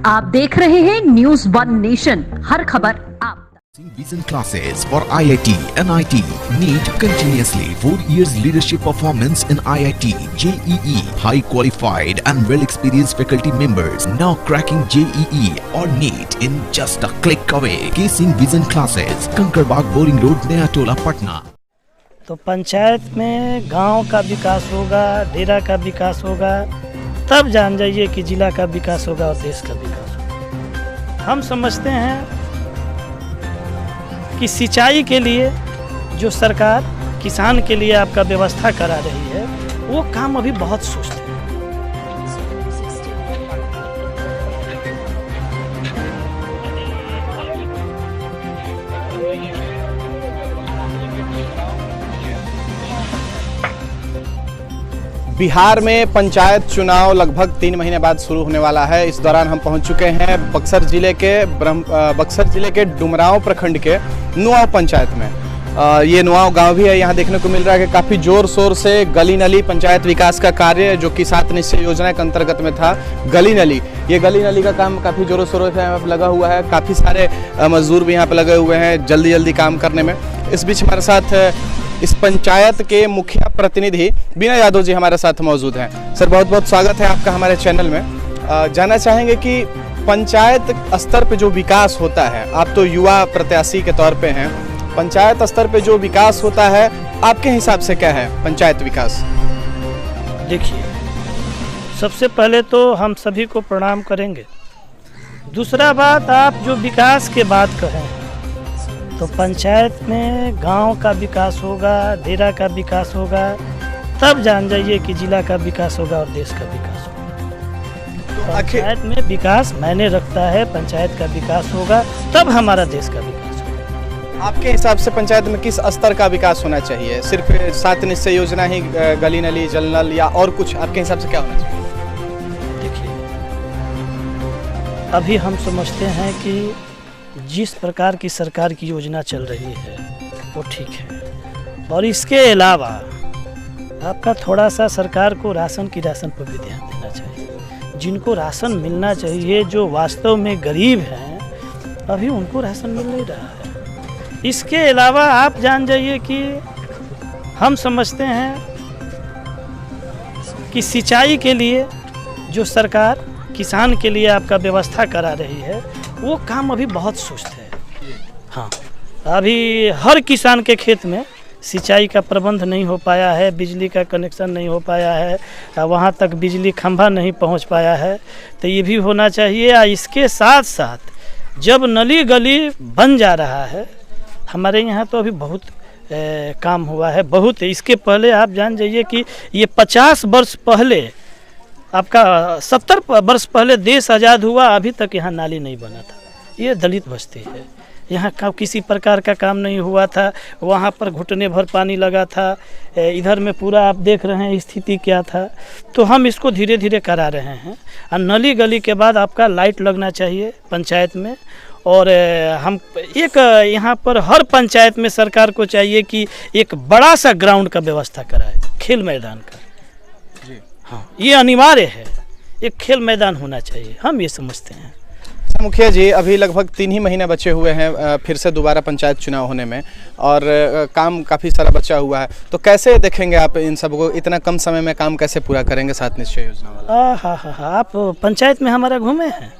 आप देख रहे हैं न्यूज़ वन नेशन, हर खबर आप Vision classes for IIT, NIT, NEET continuously 4 years leadership performance in IIT, JEE, high qualified and well experienced faculty members now cracking JEE or NEET in just a click away. Casing Vision classes, Kankarbaग Boring Road, Naya Tola, Patna. तो पंचायत में गांव का विकास होगा, डेरा का विकास होगा, तब जान जाइए कि जिला का विकास होगा और देश का विकास होगा। हम समझते हैं कि सिंचाई के लिए जो सरकार किसान के लिए आपका व्यवस्था करा रही है, वो काम अभी बहुत सुस्त है। बिहार में पंचायत चुनाव लगभग 3 महीने बाद शुरू होने वाला है। इस दौरान हम पहुंच चुके हैं बक्सर जिले के डुमरांव प्रखंड के नुआव पंचायत में। ये नुआव गांव भी है। यहाँ देखने को मिल रहा है कि काफ़ी जोर शोर से गली नली पंचायत विकास का कार्य जो कि 7 निश्चय योजना के अंतर्गत में था, गली नली, ये गली नली का काम काफ़ी जोरों शोरों से यहाँ पर लगा हुआ है। काफ़ी सारे मजदूर भी यहाँ पर लगे हुए हैं जल्दी काम करने में। इस बीच हमारे साथ इस पंचायत के मुखिया प्रतिनिधि बीना यादव जी हमारे साथ मौजूद हैं। सर, बहुत बहुत स्वागत है आपका हमारे चैनल में। जानना चाहेंगे कि पंचायत स्तर पे जो विकास होता है, आप तो युवा प्रत्याशी के तौर पे हैं, पंचायत स्तर पे जो विकास होता है आपके हिसाब से क्या है पंचायत विकास? देखिए, सबसे पहले तो हम सभी को प्रणाम करेंगे। दूसरा बात, आप जो विकास के बात कहें तो पंचायत में गांव का विकास होगा, डेरा का विकास होगा, तब जान जाइए कि जिला का विकास होगा और देश का विकास होगा। पंचायत में विकास मायने रखता है, पंचायत का विकास होगा तब हमारा देश का विकास होगा। आपके हिसाब से पंचायत में किस स्तर का विकास होना चाहिए? सिर्फ 7 निश्चय योजना ही, गली नली, जल नल, या और कुछ आपके हिसाब से क्या होना चाहिए? देखिए, अभी हम समझते हैं कि जिस प्रकार की सरकार की योजना चल रही है वो ठीक है, और इसके अलावा आपका थोड़ा सा सरकार को राशन पर भी ध्यान देना चाहिए। जिनको राशन मिलना चाहिए, जो वास्तव में गरीब हैं, अभी उनको राशन मिल नहीं रहा है। इसके अलावा आप जान जाइए कि हम समझते हैं कि सिंचाई के लिए जो सरकार किसान के लिए आपका व्यवस्था करा रही है, वो काम अभी बहुत सुस्त है। हाँ, अभी हर किसान के खेत में सिंचाई का प्रबंध नहीं हो पाया है, बिजली का कनेक्शन नहीं हो पाया है, वहाँ तक बिजली खंभा नहीं पहुँच पाया है। तो ये भी होना चाहिए। इसके साथ साथ जब नली गली बन जा रहा है, हमारे यहाँ तो अभी बहुत काम हुआ है, बहुत। इसके पहले आप जान जाइए कि ये 50 वर्ष पहले, आपका 70 वर्ष पहले देश आज़ाद हुआ, अभी तक यहाँ नाली नहीं बना था। ये दलित बस्ती है, यहाँ का किसी प्रकार का काम नहीं हुआ था। वहाँ पर घुटने भर पानी लगा था। इधर में पूरा आप देख रहे हैं स्थिति क्या था। तो हम इसको धीरे धीरे करा रहे हैं। और नली गली के बाद आपका लाइट लगना चाहिए पंचायत में। और हम एक यहाँ पर हर पंचायत में सरकार को चाहिए कि एक बड़ा सा ग्राउंड का व्यवस्था कराए, खेल मैदान का। हाँ, ये अनिवार्य है, एक खेल मैदान होना चाहिए, हम ये समझते हैं। मुखिया जी, अभी लगभग 3 ही महीने बचे हुए हैं फिर से दोबारा पंचायत चुनाव होने में, और काम काफ़ी सारा बचा हुआ है। तो कैसे देखेंगे आप इन सबको? इतना कम समय में काम कैसे पूरा करेंगे 7 निश्चय योजना वाला? हाँ, आप पंचायत में हमारा घूमे हैं,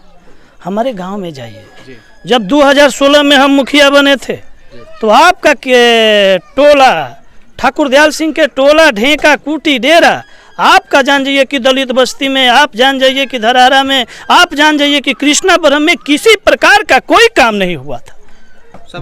हमारे गांव में जाइए। जब 2016 में हम मुखिया बने थे तो आपका टोला, ठाकुर दयाल सिंह के टोला, ढेका, कूटी, डेरा, आपका जान जाइए कि दलित बस्ती में, आप जान जाइए कि धरारा में, आप जान जाइए कि कृष्णापुरम में किसी प्रकार का कोई काम नहीं हुआ था।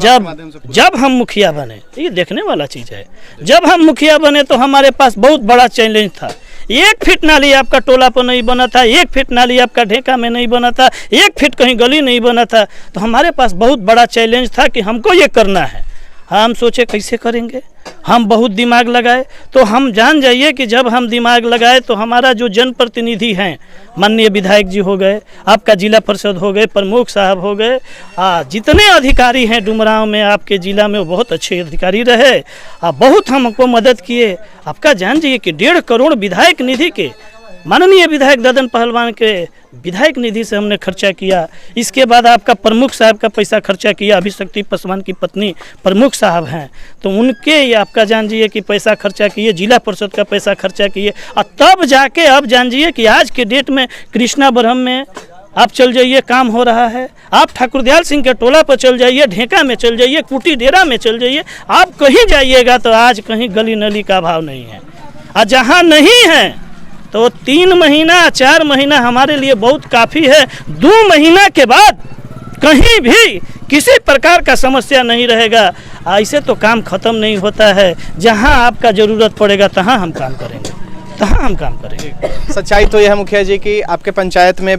जब हम मुखिया बने, ये देखने वाला चीज़ है, जब हम मुखिया बने तो हमारे पास बहुत बड़ा चैलेंज था। 1 फीट नाली आपका टोला पर नहीं बना था, 1 फीट नाली आपका ढेका में नहीं बना था, 1 फीट कहीं गली नहीं बना था। तो हमारे पास बहुत बड़ा चैलेंज था कि हमको ये करना है। हम सोचे कैसे करेंगे, हम बहुत दिमाग लगाए। तो हम जान जाइए कि जब हम दिमाग लगाए तो हमारा जो जनप्रतिनिधि हैं, माननीय विधायक जी हो गए, आपका जिला परिषद हो गए, प्रमुख साहब हो गए, जितने अधिकारी हैं डुमरांव में आपके ज़िला में, वो बहुत अच्छे अधिकारी रहे, बहुत हमको मदद किए। आपका जान जाइए कि 1.5 करोड़ विधायक निधि के माननीय विधायक ददन पहलवान के विधायक निधि से हमने खर्चा किया। इसके बाद आपका प्रमुख साहब का पैसा खर्चा किया, अभिशक्ति पासवान की पत्नी प्रमुख साहब हैं, तो उनके ये आपका जानिए कि पैसा खर्चा किए, जिला परिषद का पैसा खर्चा किए, और तब जाके अब जानिए कि आज के डेट में कृष्णा ब्रह्म में आप चल जाइए, काम हो रहा है। आप ठाकुर दयाल सिंह के टोला पर चल जाइए, ढेका में चल जाइए, कुटी डेरा में चल जाइए, आप कहीं जाइएगा तो आज कहीं गली नली का अभाव नहीं है। और जहाँ नहीं है तो 3 महीना 4 महीना हमारे लिए बहुत काफ़ी है। 2 महीना के बाद कहीं भी किसी प्रकार का समस्या नहीं रहेगा। ऐसे तो काम ख़त्म नहीं होता है। जहाँ आपका ज़रूरत पड़ेगा तहाँ हम काम करेंगे, तहाँ हम काम करेंगे। सच्चाई तो यह है मुखिया जी कि आपके पंचायत में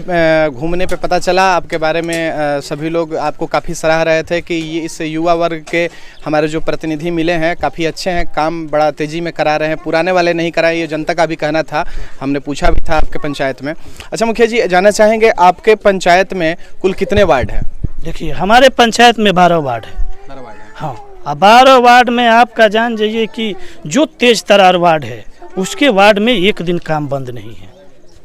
घूमने पे पता चला आपके बारे में, सभी लोग आपको काफ़ी सराह रहे थे कि ये इस युवा वर्ग के हमारे जो प्रतिनिधि मिले हैं काफ़ी अच्छे हैं, काम बड़ा तेज़ी में करा रहे हैं, पुराने वाले नहीं कराए, ये जनता का भी कहना था, हमने पूछा भी था आपके पंचायत में। अच्छा मुखिया जी, जानना चाहेंगे आपके पंचायत में कुल कितने वार्ड हैं? देखिए हमारे पंचायत में 12 वार्ड है। 12 वार्ड है। हाँ, 12 वार्ड में आपका जान जाइए कि जो तेज तरार वार्ड है उसके वार्ड में एक दिन काम बंद नहीं है,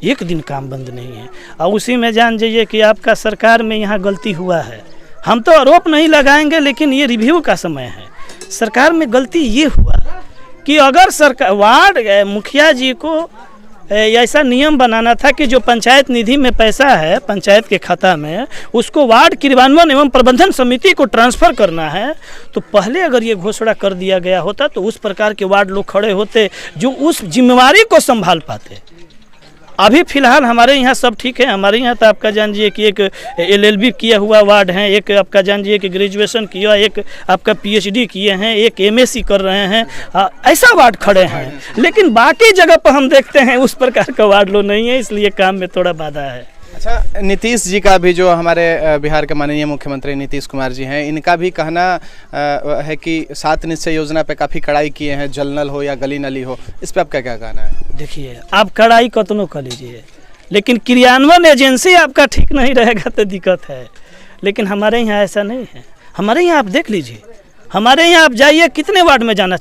एक दिन काम बंद नहीं है। और उसी में जान जाइए कि आपका सरकार में यहाँ गलती हुआ है। हम तो आरोप नहीं लगाएंगे, लेकिन ये रिव्यू का समय है। सरकार में गलती ये हुआ कि अगर सरकार वार्ड मुखिया जी को ऐसा नियम बनाना था कि जो पंचायत निधि में पैसा है पंचायत के खाता में, उसको वार्ड क्रियान्वयन एवं प्रबंधन समिति को ट्रांसफ़र करना है, तो पहले अगर ये घोषणा कर दिया गया होता तो उस प्रकार के वार्ड लोग खड़े होते जो उस जिम्मेवारी को संभाल पाते। अभी फ़िलहाल हमारे यहाँ सब ठीक है। हमारे यहाँ तो आपका जानिए कि एक LLB किया हुआ वार्ड हैं, एक आपका जानिए कि ग्रेजुएशन किया, एक आपका PhD किए हैं, एक MSc कर रहे हैं, ऐसा वार्ड खड़े हैं। लेकिन बाकी जगह पर हम देखते हैं उस प्रकार का वार्ड लोग नहीं है, इसलिए काम में थोड़ा बाधा है। अच्छा, नीतीश जी का भी, जो हमारे बिहार के माननीय मुख्यमंत्री नीतीश कुमार जी हैं, इनका भी कहना है कि 7 निश्चय योजना पे काफ़ी कड़ाई किए हैं, जल नल हो या गली नली हो, इस पे आपका क्या कहना है? देखिए आप कड़ाई कतनो कर लीजिए, लेकिन क्रियान्वयन एजेंसी आपका ठीक नहीं रहेगा तो दिक्कत है। लेकिन हमारे यहाँ ऐसा नहीं है। हमारे यहाँ आप देख लीजिए, हमारे यहाँ आप जाइए, कितने वार्ड में जाना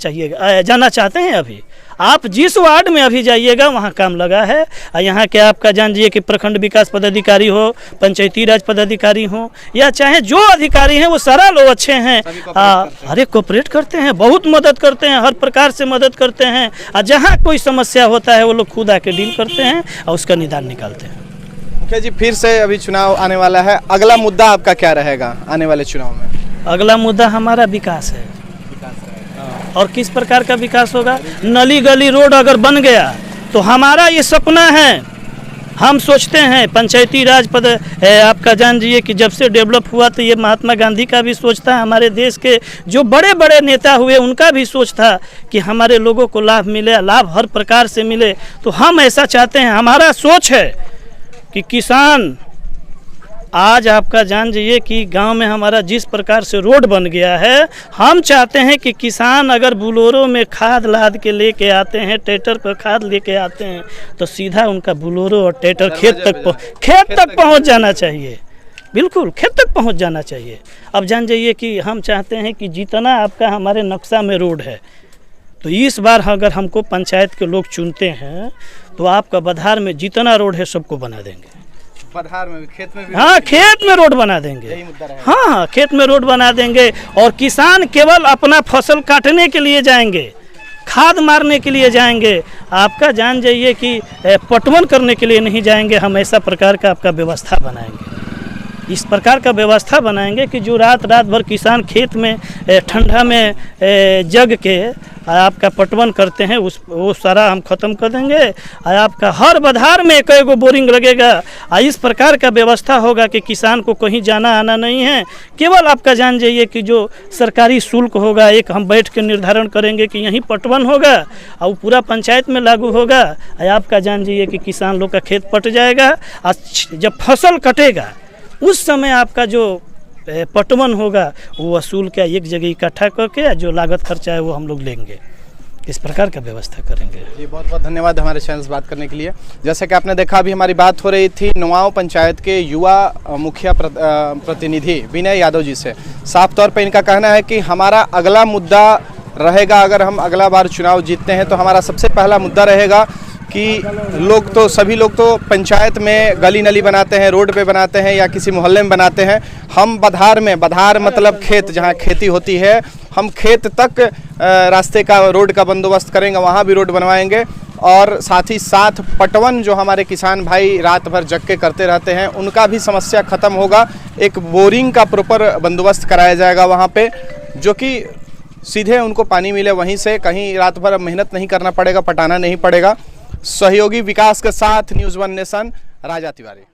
चाहते हैं अभी आप जिस वार्ड में अभी जाइएगा वहाँ काम लगा है। यहाँ के आपका जानिए कि प्रखंड विकास पदाधिकारी हो, पंचायती राज पदाधिकारी हो, या चाहे जो अधिकारी हैं वो सारा लोग अच्छे हैं। अरे कोऑपरेट करते हैं, बहुत मदद करते हैं, हर प्रकार से मदद करते हैं। और जहाँ कोई समस्या होता है वो लोग खुद आके डील करते हैं और उसका निदान निकालते हैं। मुखिया जी, फिर से अभी चुनाव आने वाला है, अगला मुद्दा आपका क्या रहेगा आने वाले चुनाव में? अगला मुद्दा हमारा विकास है। और किस प्रकार का विकास होगा? नली गली रोड अगर बन गया तो हमारा ये सपना है। हम सोचते हैं पंचायती राज पद आपका जानिए कि जब से डेवलप हुआ तो ये महात्मा गांधी का भी सोच था, हमारे देश के जो बड़े बड़े नेता हुए उनका भी सोच था कि हमारे लोगों को लाभ मिले, लाभ हर प्रकार से मिले। तो हम ऐसा चाहते हैं, हमारा सोच है कि किसान आज आपका जान जाइए कि गांव में हमारा जिस प्रकार से रोड बन गया है, हम चाहते हैं कि किसान अगर बुलोरो में खाद लाद के लेके आते हैं, ट्रैक्टर पर खाद लेके आते हैं, तो सीधा उनका बुलोरो और ट्रैक्टर खेत तक पहुंच जाना चाहिए। बिल्कुल खेत तक पहुंच जाना चाहिए। अब जान जाइए कि हम चाहते हैं कि जितना आपका हमारे नक्शा में रोड है, तो इस बार अगर हमको पंचायत के लोग चुनते हैं तो आपका बधार में जितना रोड है सबको बना देंगे। बधार में, खेत में भी? हाँ, खेत में रोड बना देंगे। हाँ, खेत में रोड बना देंगे। और किसान केवल अपना फसल काटने के लिए जाएंगे, खाद मारने के लिए जाएंगे, आपका जान जाइए कि पटवन करने के लिए नहीं जाएंगे। हम ऐसा प्रकार का आपका व्यवस्था बनाएंगे, इस प्रकार का व्यवस्था बनाएंगे कि जो रात भर किसान खेत में ठंडा में जग के आपका पटवन करते हैं, वो सारा हम ख़त्म कर देंगे। आपका हर बधार में कई गो बोरिंग लगेगा। इस प्रकार का व्यवस्था होगा कि किसान को कहीं जाना आना नहीं है। केवल आपका जान जाइए कि जो सरकारी शुल्क होगा, एक हम बैठ के निर्धारण करेंगे कि यहीं पटवन होगा और वो पूरा पंचायत में लागू होगा। आपका जान जाइए कि किसान लोग का खेत पट जाएगा। और जब फसल कटेगा उस समय आपका जो पटवन होगा वो वसूल के एक जगह इकट्ठा करके जो लागत खर्चा है वो हम लोग लेंगे। इस प्रकार का व्यवस्था करेंगे। जी, बहुत बहुत धन्यवाद हमारे चैनल से बात करने के लिए। जैसे कि आपने देखा, अभी हमारी बात हो रही थी नुआव पंचायत के युवा मुखिया प्रतिनिधि विनय यादव जी से। साफ तौर पर इनका कहना है कि हमारा अगला मुद्दा रहेगा, अगर हम अगला बार चुनाव जीतते हैं तो हमारा सबसे पहला मुद्दा रहेगा कि सभी लोग तो पंचायत में गली नली बनाते हैं, रोड पे बनाते हैं या किसी मोहल्ले में बनाते हैं। हम बधार मतलब खेत, जहाँ खेती होती है, हम खेत तक रास्ते का, रोड का बंदोबस्त करेंगे, वहाँ भी रोड बनवाएंगे। और साथ ही साथ पटवन जो हमारे किसान भाई रात भर जग के करते रहते हैं, उनका भी समस्या ख़त्म होगा। एक बोरिंग का प्रॉपर बंदोबस्त कराया जाएगा वहाँ पे, जो कि सीधे उनको पानी मिले वहीं से, कहीं रात भर मेहनत नहीं करना पड़ेगा, पटाना नहीं पड़ेगा। सहयोगी विकास के साथ न्यूज़ वन नेशन, राजा तिवारी।